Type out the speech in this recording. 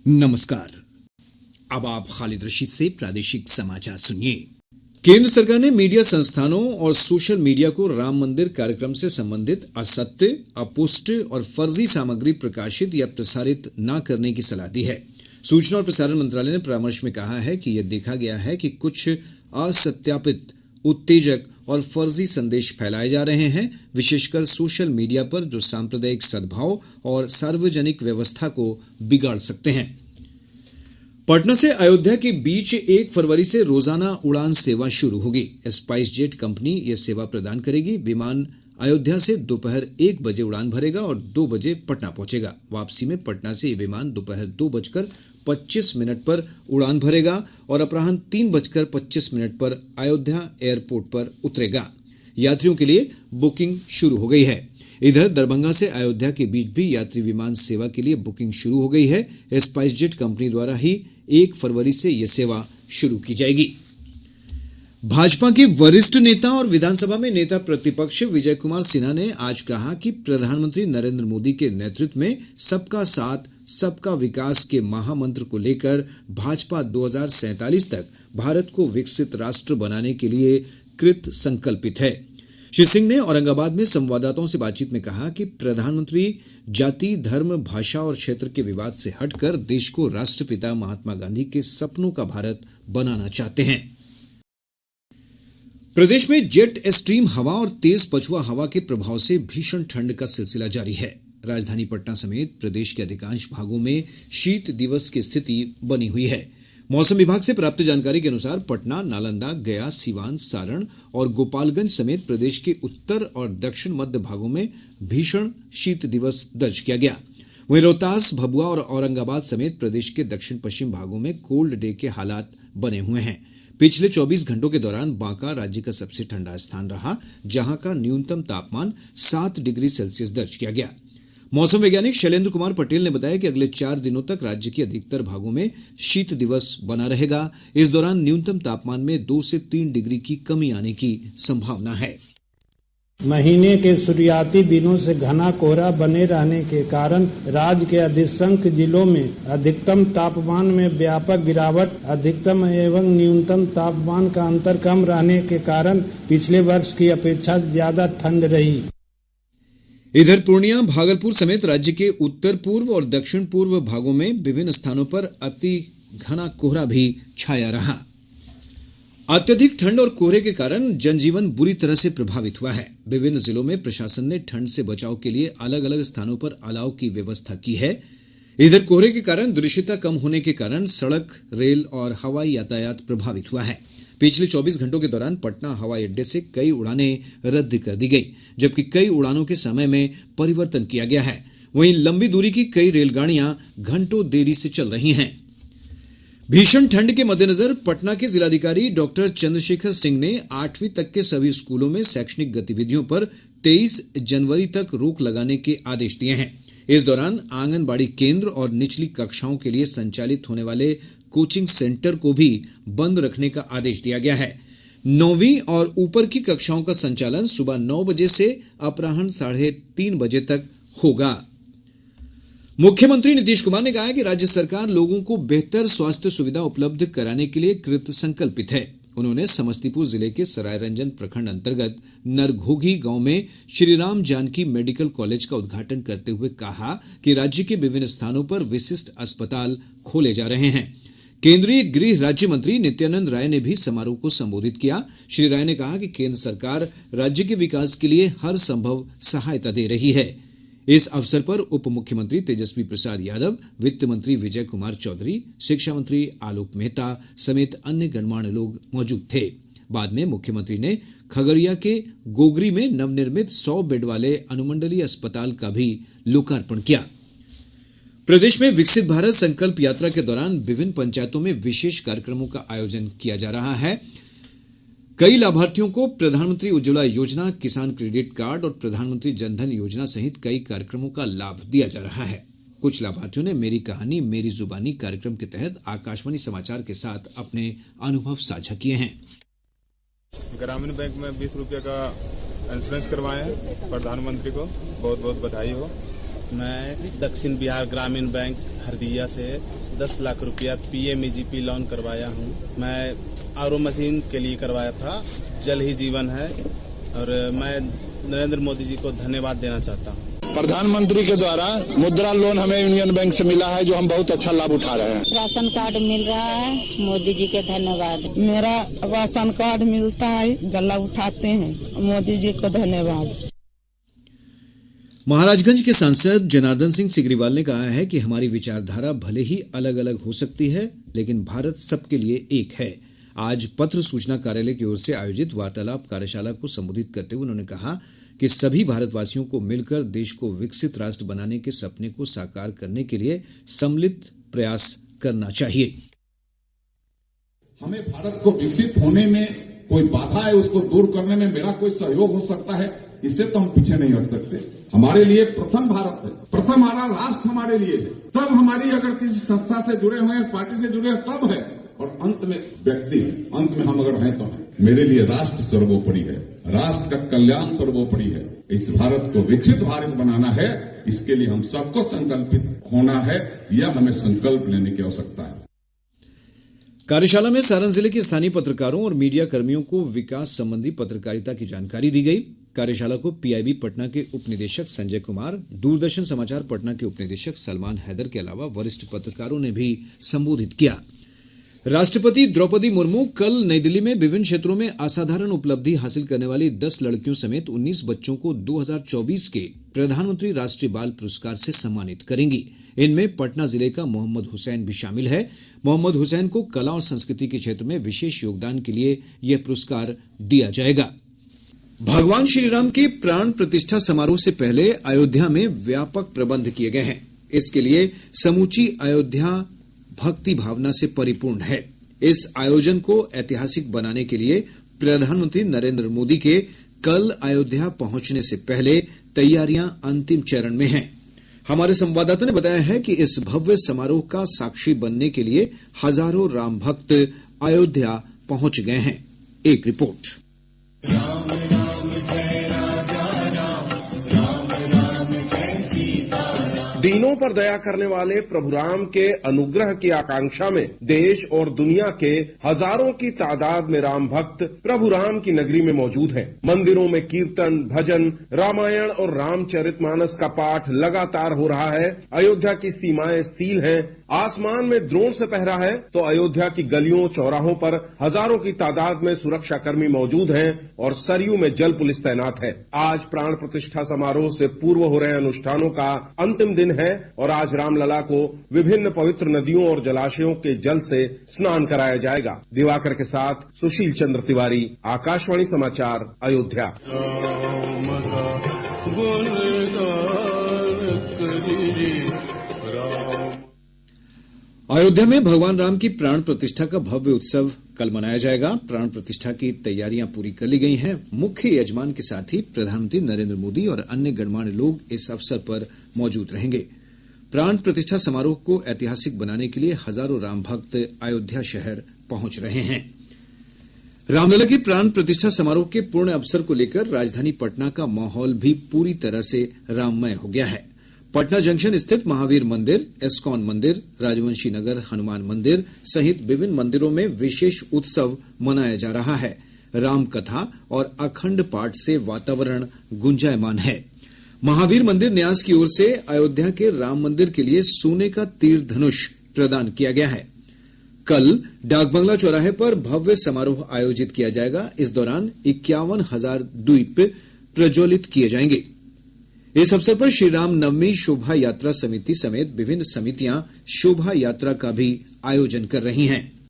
नमस्कार। अब आप खालिद रशीद से प्रादेशिक समाचार सुनिए। केंद्र सरकार ने मीडिया संस्थानों और सोशल मीडिया को राम मंदिर कार्यक्रम से संबंधित असत्य, अपुष्ट और फर्जी सामग्री प्रकाशित या प्रसारित न करने की सलाह दी है। सूचना और प्रसारण मंत्रालय ने परामर्श में कहा है कि यह देखा गया है कि कुछ असत्यापित, उत्तेजक और फर्जी संदेश फैलाए जा रहे हैं, विशेषकर सोशल मीडिया पर, जो सांप्रदायिक सद्भाव और सार्वजनिक व्यवस्था को बिगाड़ सकते हैं। पटना से अयोध्या के बीच 1 फरवरी से रोजाना उड़ान सेवा शुरू होगी। स्पाइस जेट कंपनी यह सेवा प्रदान करेगी। विमान अयोध्या से दोपहर 1 बजे उड़ान भरेगा और 2 बजे पटना पहुंचेगा। वापसी में पटना से यह विमान दोपहर 2:25 पर उड़ान भरेगा और अपराह्न 3:25 पर अयोध्या एयरपोर्ट पर उतरेगा। यात्रियों के लिए बुकिंग शुरू हो गई है। इधर दरभंगा से अयोध्या के बीच भी यात्री विमान सेवा के लिए बुकिंग शुरू हो गई है। स्पाइस जेट कंपनी द्वारा ही 1 फरवरी से यह सेवा शुरू की जाएगी। भाजपा के वरिष्ठ नेता और विधानसभा में नेता प्रतिपक्ष विजय कुमार सिन्हा ने आज कहा कि प्रधानमंत्री नरेंद्र मोदी के नेतृत्व में सबका साथ, सबका विकास के महामंत्र को लेकर भाजपा 2047 तक भारत को विकसित राष्ट्र बनाने के लिए कृत संकल्पित है। श्री सिंह ने औरंगाबाद में संवाददाताओं से बातचीत में कहा कि प्रधानमंत्री जाति, धर्म, भाषा और क्षेत्र के विवाद से हटकर देश को राष्ट्रपिता महात्मा गांधी के सपनों का भारत बनाना चाहते हैं। प्रदेश में जेट स्ट्रीम हवा और तेज पछुआ हवा के प्रभाव से भीषण ठंड का सिलसिला जारी है। राजधानी पटना समेत प्रदेश के अधिकांश भागों में शीत दिवस की स्थिति बनी हुई है। मौसम विभाग से प्राप्त जानकारी के अनुसार पटना, नालंदा, गया, सीवान, सारण और गोपालगंज समेत प्रदेश के उत्तर और दक्षिण मध्य भागों में भीषण शीत दिवस दर्ज किया गया। वहीं रोहतास, भभुआ और औरंगाबाद समेत प्रदेश के दक्षिण पश्चिम भागों में कोल्ड डे के हालात बने हुए हैं। पिछले 24 घंटों के दौरान बांका राज्य का सबसे ठंडा स्थान रहा, जहां का न्यूनतम तापमान 7 डिग्री सेल्सियस दर्ज किया गया। मौसम वैज्ञानिक शैलेंद्र कुमार पटेल ने बताया कि अगले 4 दिनों तक राज्य के अधिकतर भागों में शीत दिवस बना रहेगा। इस दौरान न्यूनतम तापमान में 2 से 3 डिग्री की कमी आने की संभावना है। महीने के शुरुआती दिनों से घना कोहरा बने रहने के कारण राज्य के अधिकांश जिलों में अधिकतम तापमान में व्यापक गिरावट, अधिकतम एवं न्यूनतम तापमान का अंतर कम रहने के कारण पिछले वर्ष की अपेक्षा ज्यादा ठंड रही। इधर पूर्णिया, भागलपुर समेत राज्य के उत्तर पूर्व और दक्षिण पूर्व भागों में विभिन्न स्थानों पर अति घना कोहरा भी छाया रहा। अत्यधिक ठंड और कोहरे के कारण जनजीवन बुरी तरह से प्रभावित हुआ है। विभिन्न जिलों में प्रशासन ने ठंड से बचाव के लिए अलग अलग स्थानों पर अलाव की व्यवस्था की है। इधर कोहरे के कारण दृश्यता कम होने के कारण सड़क, रेल और हवाई यातायात प्रभावित हुआ है। पिछले 24 घंटों के दौरान पटना हवाई अड्डे से कई उड़ानें रद्द कर दी गई, जबकि कई उड़ानों के समय में परिवर्तन किया गया है। वहीं लंबी दूरी की कई रेलगाड़ियां घंटों देरी से चल रही हैं। भीषण ठंड के मद्देनजर पटना के जिलाधिकारी डॉक्टर चंद्रशेखर सिंह ने 8वीं तक के सभी स्कूलों में शैक्षणिक गतिविधियों पर 23 जनवरी तक रोक लगाने के आदेश दिए हैं। इस दौरान आंगनबाड़ी केंद्र और निचली कक्षाओं के लिए संचालित होने वाले कोचिंग सेंटर को भी बंद रखने का आदेश दिया गया है। 9वीं और ऊपर की कक्षाओं का संचालन सुबह 9 बजे से अपराह्न 3:30 बजे तक होगा। मुख्यमंत्री नीतीश कुमार ने कहा है कि राज्य सरकार लोगों को बेहतर स्वास्थ्य सुविधा उपलब्ध कराने के लिए कृत संकल्पित है। उन्होंने समस्तीपुर जिले के सरायरंजन प्रखंड अंतर्गत नरघोघी गांव में श्री राम जानकी मेडिकल कॉलेज का उद्घाटन करते हुए कहा कि राज्य के विभिन्न स्थानों पर विशिष्ट अस्पताल खोले जा रहे हैं। केंद्रीय गृह राज्य मंत्री नित्यानंद राय ने भी समारोह को संबोधित किया। श्री राय ने कहा कि केंद्र सरकार राज्य के विकास के लिए हर संभव सहायता दे रही है। इस अवसर पर उप मुख्यमंत्री तेजस्वी प्रसाद यादव, वित्त मंत्री विजय कुमार चौधरी, शिक्षा मंत्री आलोक मेहता समेत अन्य गणमान्य लोग मौजूद थे। बाद में मुख्यमंत्री ने खगड़िया के गोगरी में नवनिर्मित 100 बेड वाले अनुमंडलीय अस्पताल का भी लोकार्पण किया। प्रदेश में विकसित भारत संकल्प यात्रा के दौरान विभिन्न पंचायतों में विशेष कार्यक्रमों का आयोजन किया जा रहा है। कई लाभार्थियों को प्रधानमंत्री उज्ज्वला योजना, किसान क्रेडिट कार्ड और प्रधानमंत्री जनधन योजना सहित कई कार्यक्रमों का लाभ दिया जा रहा है। कुछ लाभार्थियों ने मेरी कहानी मेरी जुबानी कार्यक्रम के तहत आकाशवाणी समाचार के साथ अपने अनुभव साझा किए हैं। ग्रामीण बैंक में 20 रुपये का इंश्योरेंस करवाए हैं। प्रधानमंत्री को बहुत बहुत बधाई हो। मैं दक्षिण बिहार ग्रामीण बैंक हरदिया से 10 लाख रुपया PMEGP लोन करवाया हूँ। मैं RO मशीन के लिए करवाया था। जल ही जीवन है और मैं नरेंद्र मोदी जी को धन्यवाद देना चाहता हूँ। प्रधानमंत्री के द्वारा मुद्रा लोन हमें यूनियन बैंक से मिला है, जो हम बहुत अच्छा लाभ उठा रहे हैं। राशन कार्ड मिल रहा है, मोदी जी के धन्यवाद। मेरा राशन कार्ड मिलता है, गला उठाते हैं, मोदी जी को धन्यवाद। महाराजगंज के सांसद जनार्दन सिंह सिग्रीवाल ने कहा है कि हमारी विचारधारा भले ही अलग अलग हो सकती है, लेकिन भारत सबके लिए एक है। आज पत्र सूचना कार्यालय की ओर से आयोजित वार्तालाप कार्यशाला को संबोधित करते हुए उन्होंने कहा कि सभी भारतवासियों को मिलकर देश को विकसित राष्ट्र बनाने के सपने को साकार करने के लिए सम्मिलित प्रयास करना चाहिए। हमें भारत को विकसित होने में कोई बाधा है, उसको दूर करने में मेरा कोई सहयोग हो सकता है, इससे तो हम पीछे नहीं हट सकते। हमारे लिए प्रथम भारत है, प्रथम हमारा राष्ट्र हमारे लिए है। तब हमारी अगर किसी संस्था से जुड़े हुए हैं, पार्टी से जुड़े हैं, तब है, और अंत में व्यक्ति है। अंत में हम अगर हैं तो हैं। मेरे लिए राष्ट्र सर्वोपरि है, राष्ट्र का कल्याण सर्वोपरि है। इस भारत को विकसित भारत बनाना है, इसके लिए हम सबको संकल्पित होना है, यह हमें संकल्प लेने की आवश्यकता है। कार्यशाला में सारण जिले के स्थानीय पत्रकारों और मीडिया कर्मियों को विकास संबंधी पत्रकारिता की जानकारी दी गई। कार्यशाला को PIB पटना के उपनिदेशक संजय कुमार, दूरदर्शन समाचार पटना के उपनिदेशक सलमान हैदर के अलावा वरिष्ठ पत्रकारों ने भी संबोधित किया। राष्ट्रपति द्रौपदी मुर्मू कल नई दिल्ली में विभिन्न क्षेत्रों में असाधारण उपलब्धि हासिल करने वाली 10 लड़कियों समेत 19 बच्चों को 2024 के प्रधानमंत्री राष्ट्रीय बाल पुरस्कार से सम्मानित करेंगी। इनमें पटना जिले का मोहम्मद हुसैन भी शामिल है। मोहम्मद हुसैन को कला और संस्कृति के क्षेत्र में विशेष योगदान के लिए यह पुरस्कार दिया जाएगा। भगवान श्रीराम के प्राण प्रतिष्ठा समारोह से पहले अयोध्या में व्यापक प्रबंध किए गए हैं। इसके लिए समूची अयोध्या भक्ति भावना से परिपूर्ण है। इस आयोजन को ऐतिहासिक बनाने के लिए प्रधानमंत्री नरेंद्र मोदी के कल अयोध्या पहुंचने से पहले तैयारियां अंतिम चरण में हैं। हमारे संवाददाता ने बताया है कि इस भव्य समारोह का साक्षी बनने के लिए हजारों राम भक्त अयोध्या पहुंच गए हैं। एक रिपोर्ट। दीनों पर दया करने वाले प्रभु राम के अनुग्रह की आकांक्षा में देश और दुनिया के हजारों की तादाद में राम भक्त प्रभु राम की नगरी में मौजूद हैं। मंदिरों में कीर्तन, भजन, रामायण और रामचरितमानस का पाठ लगातार हो रहा है। अयोध्या की सीमाएं सील हैं। आसमान में ड्रोन से पहरा है तो अयोध्या की गलियों चौराहों पर हजारों की तादाद में सुरक्षाकर्मी मौजूद हैं और सरयू में जल पुलिस तैनात है। आज प्राण प्रतिष्ठा समारोह से पूर्व हो रहे अनुष्ठानों का अंतिम दिन है और आज रामलला को विभिन्न पवित्र नदियों और जलाशयों के जल से स्नान कराया जाएगा। दिवाकर के साथ सुशील चंद्र तिवारी, आकाशवाणी समाचार, अयोध्या। अयोध्या में भगवान राम की प्राण प्रतिष्ठा का भव्य उत्सव कल मनाया जाएगा। प्राण प्रतिष्ठा की तैयारियां पूरी कर ली गई हैं। मुख्य यजमान के साथ ही प्रधानमंत्री नरेंद्र मोदी और अन्य गणमान्य लोग इस अवसर पर मौजूद रहेंगे। प्राण प्रतिष्ठा समारोह को ऐतिहासिक बनाने के लिए हजारों राम भक्त अयोध्या शहर पहुंच रहे हैं। रामलला की प्राण प्रतिष्ठा समारोह के पूर्ण अवसर को लेकर राजधानी पटना का माहौल भी पूरी तरह से राममय हो गया है। पटना जंक्शन स्थित महावीर मंदिर, एस्कॉन मंदिर, राजवंशी नगर हनुमान मंदिर सहित विभिन्न मंदिरों में विशेष उत्सव मनाया जा रहा है। राम कथा और अखंड पाठ से वातावरण गुंजायमान है। महावीर मंदिर न्यास की ओर से अयोध्या के राम मंदिर के लिए सोने का तीर धनुष प्रदान किया गया है। कल डाकबंगला चौराहे पर भव्य समारोह आयोजित किया जाएगा। इस दौरान 51,000 दीप प्रज्वलित किए जाएंगे। इस अवसर पर श्रीराम नवमी शोभा यात्रा समिति समेत विभिन्न समितियां शोभा यात्रा का भी आयोजन कर रही हैं।